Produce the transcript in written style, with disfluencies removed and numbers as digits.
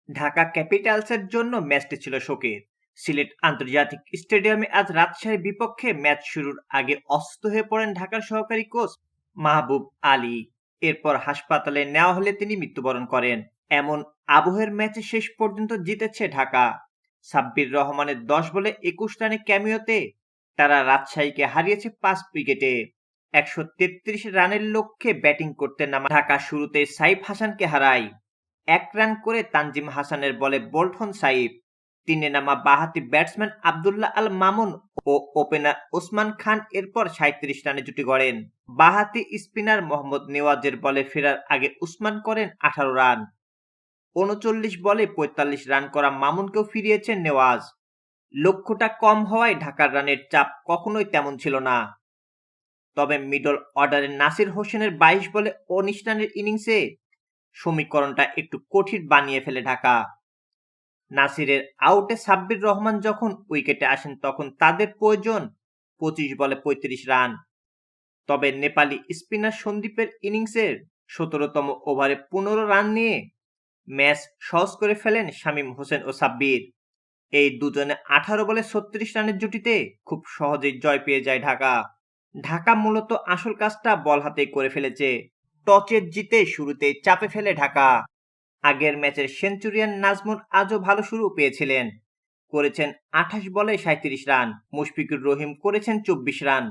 ঢাকা ক্যাপিটালসের জন্য ম্যাচটি ছিল শোকের। সিলেট আন্তর্জাতিক স্টেডিয়ামে আজ রাজশাহীর বিপক্ষে ম্যাচ শুরুর আগে অসুস্থ হয়ে পড়েন ঢাকার সহকারী কোচ মাহবুব আলী। এরপর হাসপাতালে নেওয়া হলে তিনি মৃত্যুবরণ করেন। এমন আবহের ম্যাচে শেষ পর্যন্ত জিতেছে ঢাকা। সাব্বির রহমানের ১০ বলে ২১ রানে ক্যামিওতে তারা রাজশাহীকে হারিয়েছে ৫ উইকেটে। ১৩৩ রানের লক্ষ্যে ব্যাটিং করতে নামা ঢাকা শুরুতে সাইফ হাসানকে হারায়। ১ রান করে তানজিম হাসানের বলে বোল্ড হন সাইফ। ৩-এ নামা বাঁহাতি ব্যাটসম্যান আব্দুল্লাহ আল মামুন ও ওপেনার ওসমান খান এরপর ৩৭ রানে জুটি গড়েন। বাঁহাতি স্পিনার মোহাম্মদ নেওয়াজের বলে ফেরার আগে উসমান করেন ১৮ রান। ৩৯ বলে ৪৫ রান করা মামুনকেও ফিরিয়েছেন নেওয়াজ। লক্ষ্যটা কম হওয়ায় ঢাকার রানের চাপ কখনোই তেমন ছিল না। তবে মিডল অর্ডারে নাসির হোসেনের ২২ বলে ১৯ রানের ইনিংসে সমীকরণটা একটু কঠিন বানিয়ে ফেলে ঢাকা। নাসিরের আউটে সাব্বির রহমান যখন উইকেটে আসেন তখন তাদের প্রয়োজন ২৫ বলে ৩৫ রান। তবে নেপালি স্পিনার সন্দীপের ইনিংসের ১৭তম ওভারে ১৫ রান নিয়ে ম্যাচ সহজ করে ফেলেন শামীম হোসেন ও সাব্বির। এই দুজনে ১৮ বলে ৩৬ রানের জুটিতে খুব সহজেই জয় পেয়ে যায় ঢাকা। ঢাকা মূলত আসল কাজটা বল হাতেই করে ফেলেছে। টসে জিতে শুরুতেই চাপে ফেলে ঢাকা। আগের ম্যাচের সেঞ্চুরিয়ান নাজমুল আজও ভালো শুরু পেয়েছিলেন, করেছেন ২৮ বলে ৩৭ রান। মুশফিকুর রহিম করেছেন ২৪ রান।